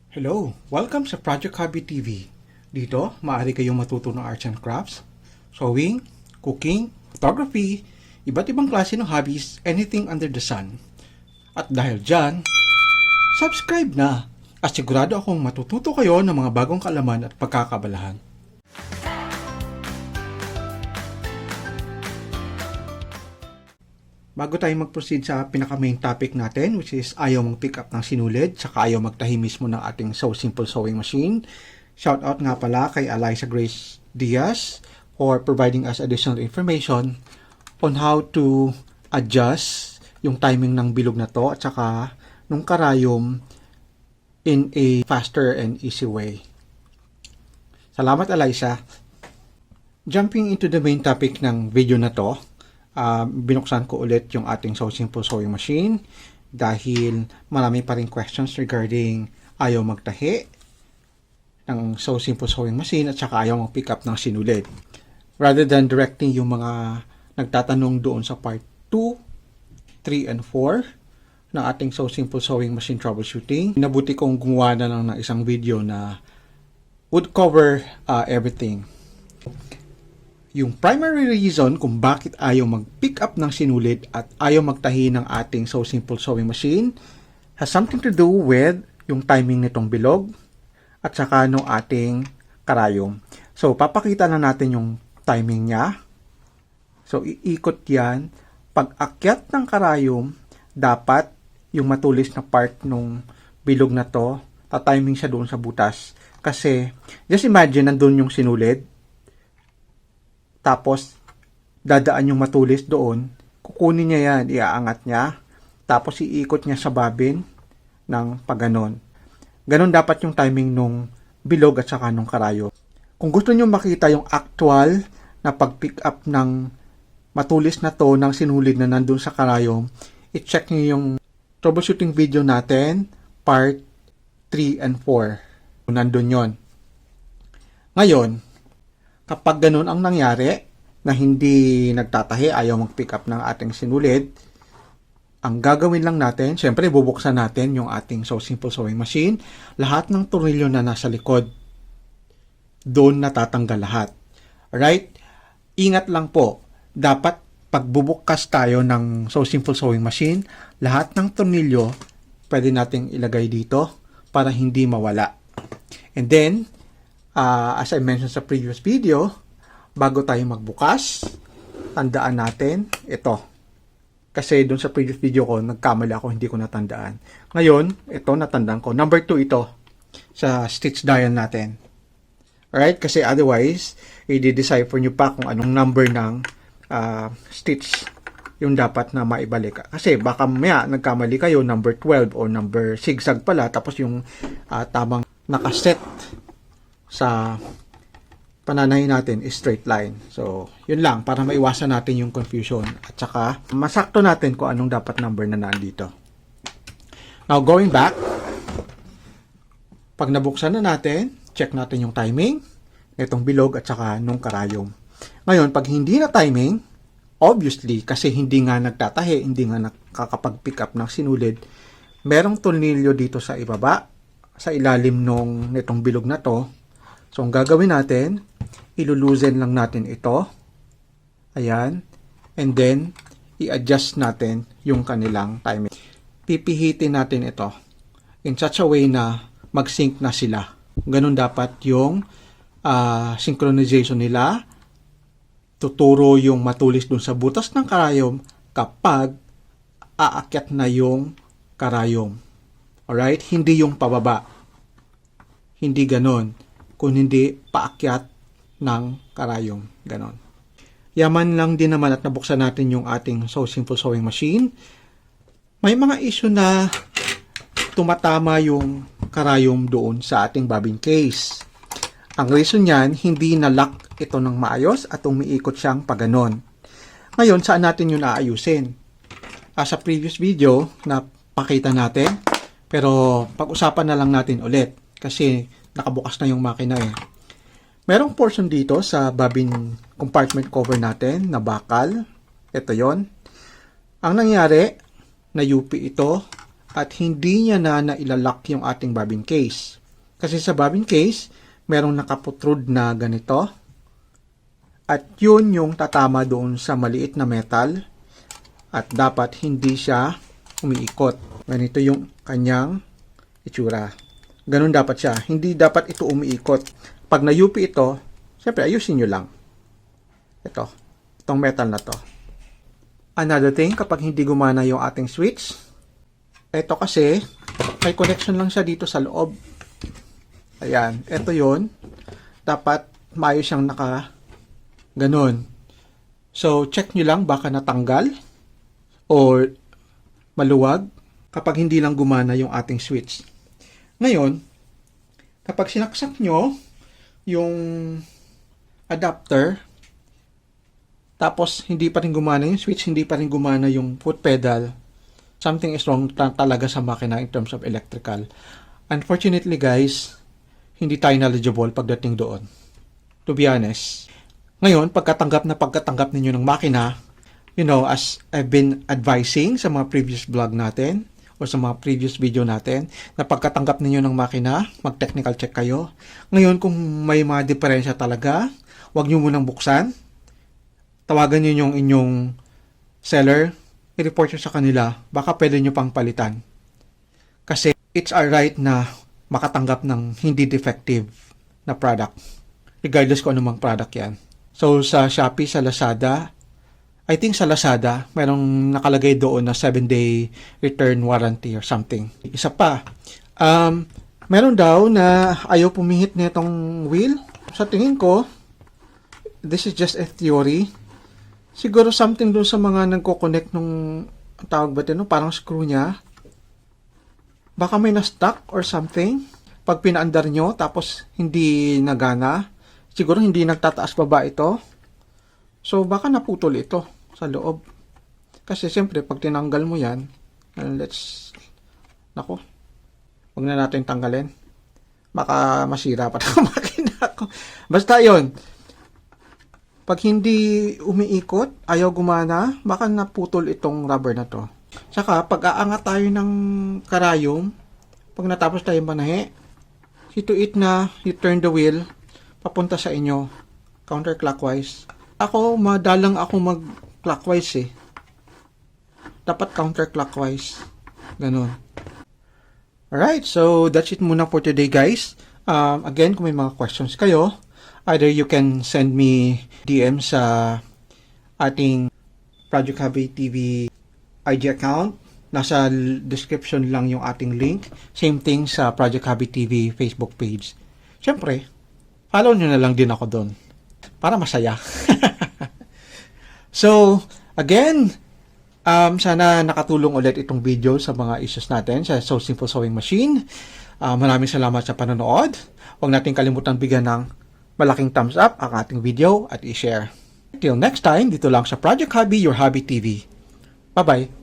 Hello! Welcome sa Project Hobby TV. Dito, maaari kayong matuto ng arts and crafts, sewing, cooking, photography, iba't ibang klase ng hobbies, anything under the sun. At dahil dyan, subscribe na! At sigurado akong matututo kayo ng mga bagong kaalaman at pagkakabalahan. Bago tayo mag-proceed sa pinaka-main topic natin, which is ayaw mag-pick up ng sinulid, saka ayaw magtahi mismo ng ating So Simple Sewing Machine. Shoutout nga pala kay Eliza Grace Diaz for providing us additional information on how to adjust yung timing ng bilog na to at saka nung karayom in a faster and easy way. Salamat, Eliza. Jumping into the main topic ng video na to, binuksan ko ulit yung ating So Simple Sewing Machine dahil marami pa rin questions regarding ayaw magtahi ng So Simple Sewing Machine at saka ayaw mag-pick up ng sinulid. Rather than directing yung mga nagtatanong doon sa part 2, 3, and 4 ng ating So Simple Sewing Machine troubleshooting, nabuti kong gumawa na lang ng isang video na would cover everything. Yung primary reason kung bakit ayaw mag-pick up ng sinulid at ayaw magtahi ng ating So Simple Sewing Machine has something to do with yung timing nitong bilog at saka ng ating karayom. So, papakita na natin yung timing niya. So, iikot yan. Pag akyat ng karayom, dapat yung matulis na part ng bilog na to, tatiming siya doon sa butas. Kasi, just imagine, nandun yung sinulid. Tapos, dadaan yung matulis doon, kukunin niya yan, iaangat niya, tapos iikot niya sa babin ng paganon. Ganon dapat yung timing nung bilog at saka nung karayo. Kung gusto niyo makita yung actual na pag-pick up ng matulis na to ng sinulid na nandun sa karayo, i-check niyo yung troubleshooting video natin, part 3 and 4. Nandun yon. Ngayon, kapag ganun ang nangyari, na hindi nagtatahi, ayaw mag-pick up ng ating sinulid, ang gagawin lang natin, syempre bubuksan natin yung ating So Simple Sewing Machine. Lahat ng tornilyo na nasa likod, doon natatanggal lahat. Alright? Ingat lang po, dapat pagbubukas tayo ng So Simple Sewing Machine, lahat ng tornilyo, pwede nating ilagay dito para hindi mawala. And then, as I mentioned sa previous video, bago tayo magbukas, tandaan natin ito. Kasi doon sa previous video ko, nagkamali ako, hindi ko natandaan. Ngayon, ito natandaan ko. Number 2 ito sa stitch dial natin. Alright? Kasi otherwise, i-decipher nyo pa kung anong number ng stitch yung dapat na maibalik. Kasi baka maya nagkamali kayo, number 12 or number zigzag pala, tapos yung tamang nakaset sa pananahin natin is straight line. So, yun lang para maiwasan natin yung confusion at saka masakto natin kung anong dapat number na nandito. Now, going back, pag nabuksan na natin, check natin yung timing nitong bilog at saka nung karayom. Ngayon, pag hindi na timing, obviously, kasi hindi nga nagtatahi, hindi nga nakakapag-pick up ng sinulid, merong tornilyo dito sa ibaba, sa ilalim nitong bilog na to. So, ang gagawin natin, iluluzen lang natin ito. Ayan. And then, i-adjust natin yung kanilang timing. Pipihitin natin ito in such a way na mag-sync na sila. Ganun dapat yung synchronization nila. Tuturo yung matulis dun sa butas ng karayom kapag aakyat na yung karayom. Alright? Hindi yung pababa. Hindi ganon. Kung hindi paakyat ng karayom. Ganon. Yaman lang din naman at nabuksan natin yung ating So Simple Sewing Machine. May mga issue na tumatama yung karayom doon sa ating bobbin case. Ang reason niyan, hindi na-lock ito ng maayos at umiikot siyang paganon. Ngayon, saan natin yun aayusin? Sa previous video, napakita natin. Pero pag-usapan na lang natin ulit. Kasi nakabukas na yung makina eh. Merong portion dito sa bobbin compartment cover natin na bakal. Ito yon. Ang nangyari, na UP ito at hindi niya na nailalock yung ating bobbin case. Kasi sa bobbin case, merong nakaputrud na ganito. At yun yung tatama doon sa maliit na metal. At dapat hindi siya umiikot. Ganito yung kanyang itsura. Ganun dapat siya. Hindi dapat ito umiikot. Pag nayupi ito, siyempre ayusin nyo lang. Itong metal na to. Another thing, kapag hindi gumana yung ating switch, ito kasi, may connection lang siya dito sa loob. Ayan, ito yun. Dapat maayos siyang ganun. So, check nyo lang baka natanggal or maluwag kapag hindi lang gumana yung ating switch. Ngayon, kapag sinaksak nyo yung adapter, tapos hindi pa rin gumana yung switch, hindi pa rin gumana yung foot pedal, something is wrong talaga sa makina in terms of electrical. Unfortunately guys, hindi tayo knowledgeable pagdating doon. To be honest. Ngayon, pagkatanggap ninyo ng makina, as I've been advising sa mga previous vlog natin o sa mga previous video natin, na pagkatanggap ninyo ng makina, mag-technical check kayo. Ngayon, kung may mga diferensya talaga, huwag nyo munang buksan. Tawagan nyo yung inyong seller, i-report nyo sa kanila, baka pwede nyo pang palitan. Kasi it's our right na makatanggap ng hindi defective na product. Regardless kung anumang product yan. So, sa Shopee, sa Lazada, I think sa Lazada, merong nakalagay doon na 7-day return warranty or something. Isa pa, meron daw na ayaw pumihit nitong wheel. Sa tingin ko, this is just a theory. Siguro something doon sa mga nagko-connect nung tawag ba ito, parang screw niya. Baka may na-stuck or something. Pag pinaandar nyo, tapos hindi nagana, siguro hindi nagtataas baba ito. So, baka naputol ito sa loob. Kasi siyempre, pag tinanggal mo yan, huwag na natin tanggalin. Baka masira pa ang makina ko. Basta yon. Pag hindi umiikot, ayaw gumana, baka naputol itong rubber na to. Saka, pag aangat tayo ng karayom, pag natapos tayo manahe, see to it na you turn the wheel, papunta sa inyo, counterclockwise. Ako, madalang ako mag-clockwise eh. Dapat counterclockwise. Ganon. Alright, so that's it muna for today guys. Again, kung may mga questions kayo, either you can send me DM sa ating Project Hobby TV IG account. Nasa description lang yung ating link. Same thing sa Project Hobby TV Facebook page. Siyempre, follow nyo na lang din ako doon. Para masaya. So, again, sana nakatulong ulit itong video sa mga issues natin sa So Simple Sewing Machine. Maraming salamat sa panonood. Huwag natin kalimutan bigyan ng malaking thumbs up ang ating video at i-share. Till next time, dito lang sa Project Hobby, your Hobby TV. Bye-bye!